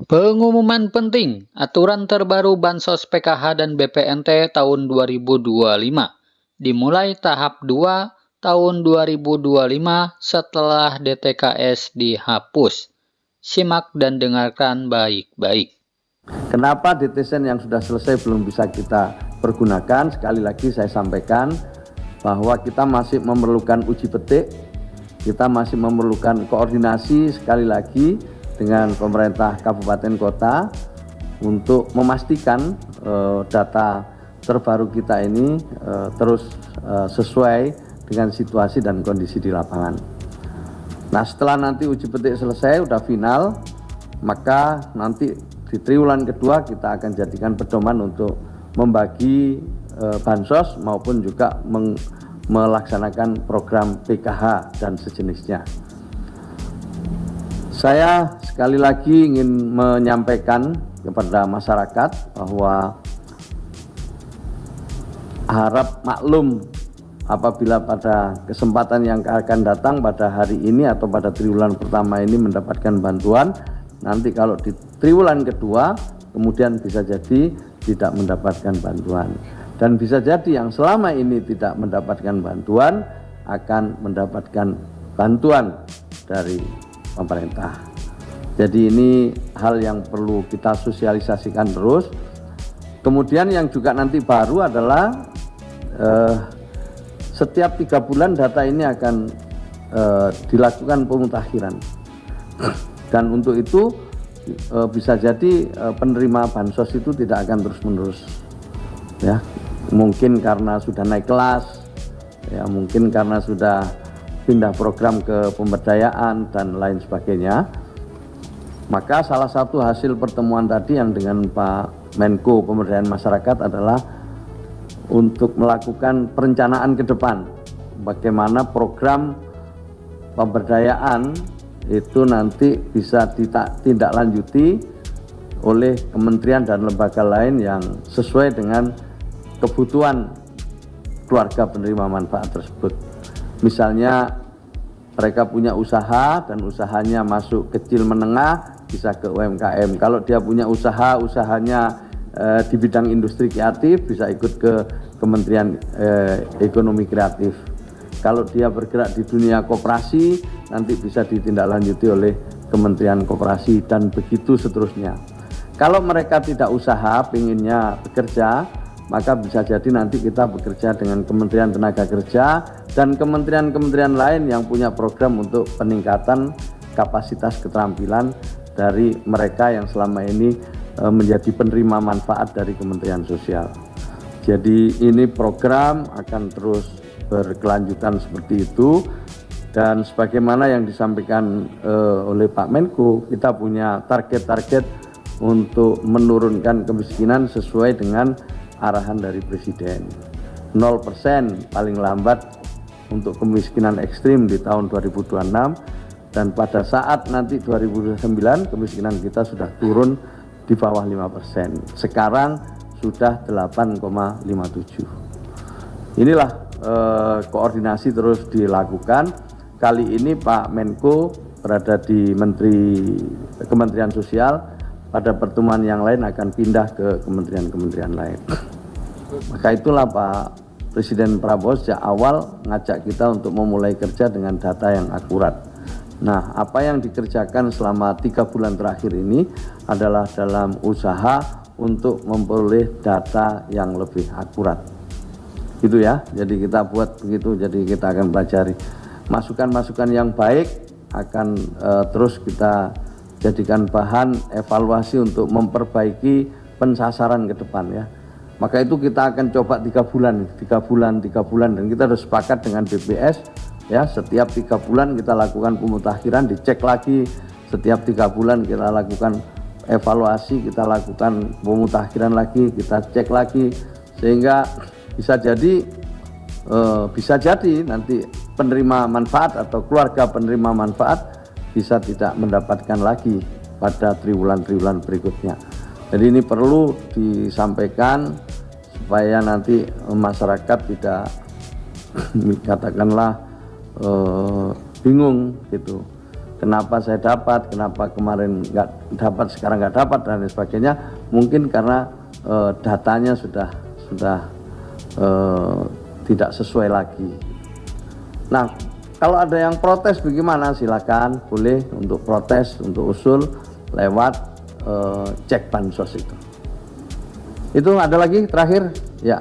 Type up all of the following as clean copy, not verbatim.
Pengumuman penting, aturan terbaru Bansos PKH dan BPNT tahun 2025. Dimulai tahap 2 tahun 2025 setelah DTKS dihapus. Simak dan dengarkan baik-baik. Kenapa DTSN yang sudah selesai belum bisa kita pergunakan? Sekali lagi saya sampaikan bahwa kita masih memerlukan uji petik, kita masih memerlukan koordinasi sekali lagi dengan pemerintah kabupaten kota untuk memastikan data terbaru kita ini terus sesuai dengan situasi dan kondisi di lapangan. Nah, setelah nanti uji petik selesai, udah final, maka nanti di triwulan kedua kita akan jadikan pedoman untuk membagi bansos maupun juga melaksanakan program PKH dan sejenisnya. Saya sekali lagi ingin menyampaikan kepada masyarakat bahwa harap maklum apabila pada kesempatan yang akan datang pada hari ini atau pada triwulan pertama ini mendapatkan bantuan, nanti kalau di triwulan kedua kemudian bisa jadi tidak mendapatkan bantuan. Dan bisa jadi yang selama ini tidak mendapatkan bantuan akan mendapatkan bantuan dari pemerintah. Jadi ini hal yang perlu kita sosialisasikan terus. Kemudian yang juga nanti baru adalah setiap 3 bulan data ini akan dilakukan pemutakhiran. Dan untuk itu bisa jadi penerima bansos itu tidak akan terus-menerus. Ya, mungkin karena sudah naik kelas, ya mungkin karena sudah pindah program ke pemberdayaan dan lain sebagainya. Maka salah satu hasil pertemuan tadi yang dengan Pak Menko Pemberdayaan Masyarakat adalah untuk melakukan perencanaan ke depan bagaimana program pemberdayaan itu nanti bisa ditindaklanjuti oleh kementerian dan lembaga lain yang sesuai dengan kebutuhan keluarga penerima manfaat tersebut. Misalnya mereka punya usaha dan usahanya masuk kecil menengah bisa ke UMKM. Kalau dia punya usahanya di bidang industri kreatif bisa ikut ke Kementerian Ekonomi Kreatif. Kalau dia bergerak di dunia koperasi nanti bisa ditindaklanjuti oleh Kementerian Koperasi dan begitu seterusnya. Kalau mereka tidak usaha, pinginnya bekerja, maka bisa jadi nanti kita bekerja dengan Kementerian Tenaga Kerja dan kementerian-kementerian lain yang punya program untuk peningkatan kapasitas keterampilan dari mereka yang selama ini menjadi penerima manfaat dari Kementerian Sosial. Jadi ini program akan terus berkelanjutan seperti itu dan sebagaimana yang disampaikan oleh Pak Menko, kita punya target-target untuk menurunkan kemiskinan sesuai dengan arahan dari Presiden. 0% paling lambat untuk kemiskinan ekstrim di tahun 2026 dan pada saat nanti 2029 kemiskinan kita sudah turun di bawah 5%. Sekarang sudah 8,57. Inilah koordinasi terus dilakukan. Kali ini Pak Menko berada di Kementerian Sosial, pada pertemuan yang lain akan pindah ke kementerian-kementerian lain. Maka itulah Pak Presiden Prabowo sejak awal ngajak kita untuk memulai kerja dengan data yang akurat. Nah, apa yang dikerjakan selama 3 bulan terakhir ini adalah dalam usaha untuk memperoleh data yang lebih akurat. Gitu ya, jadi kita buat begitu, jadi kita akan pelajari. Masukan-masukan yang baik akan terus kita jadikan bahan evaluasi untuk memperbaiki pensasaran ke depan ya. Maka itu kita akan coba 3 bulan dan kita harus sepakat dengan BPS ya, setiap 3 bulan kita lakukan pemutakhiran, dicek lagi, setiap 3 bulan kita lakukan evaluasi, kita lakukan pemutakhiran lagi, kita cek lagi, sehingga bisa jadi nanti penerima manfaat atau keluarga penerima manfaat bisa tidak mendapatkan lagi pada triwulan-triwulan berikutnya. Jadi ini perlu disampaikan supaya nanti masyarakat tidak katakanlah bingung gitu. kenapa saya dapat, kenapa kemarin nggak dapat, sekarang nggak dapat dan lain sebagainya. Mungkin karena datanya sudah tidak sesuai lagi. Nah, kalau ada yang protes bagaimana? Silakan, boleh untuk protes, untuk usul lewat cek bansos itu. Itu ada lagi terakhir, ya.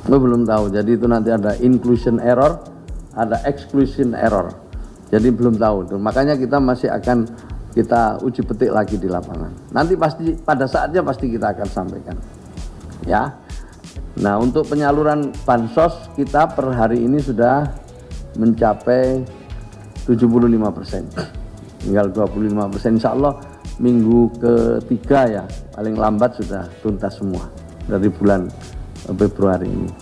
Belum tahu. Jadi itu nanti ada inclusion error, ada exclusion error. Jadi belum tahu. Makanya kita masih akan kita uji petik lagi di lapangan. Nanti pasti pada saatnya pasti kita akan sampaikan. Ya. Nah, untuk penyaluran bansos kita per hari ini sudah mencapai 75%. Tinggal 25%. Insya Allah minggu ketiga ya, paling lambat sudah tuntas semua dari bulan Februari ini.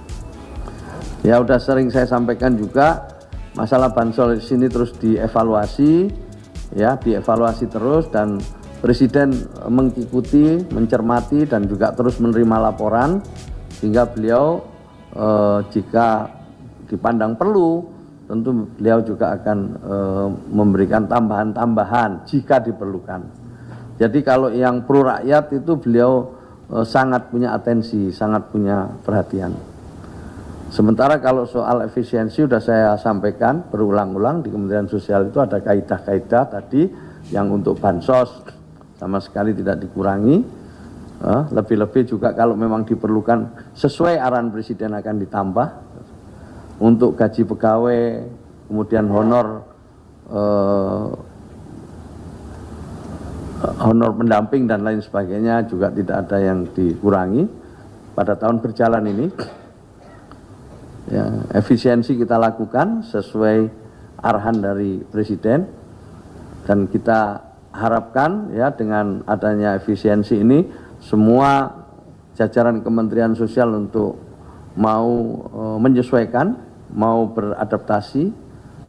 Ya, udah sering saya sampaikan juga masalah bansos ini terus dievaluasi, ya, dievaluasi terus, dan Presiden mengikuti, mencermati dan juga terus menerima laporan, sehingga beliau jika dipandang perlu, tentu beliau juga akan memberikan tambahan-tambahan jika diperlukan. Jadi kalau yang pro rakyat itu beliau sangat punya atensi, sangat punya perhatian. Sementara kalau soal efisiensi sudah saya sampaikan berulang-ulang, di Kementerian Sosial itu ada kaidah-kaidah tadi yang untuk bansos sama sekali tidak dikurangi. Lebih-lebih juga kalau memang diperlukan sesuai arahan Presiden akan ditambah. Untuk gaji pegawai, kemudian honor pendamping dan lain sebagainya juga tidak ada yang dikurangi pada tahun berjalan ini. Ya, efisiensi kita lakukan sesuai arahan dari Presiden, dan kita harapkan ya dengan adanya efisiensi ini semua jajaran Kementerian Sosial untuk mau menyesuaikan, mau beradaptasi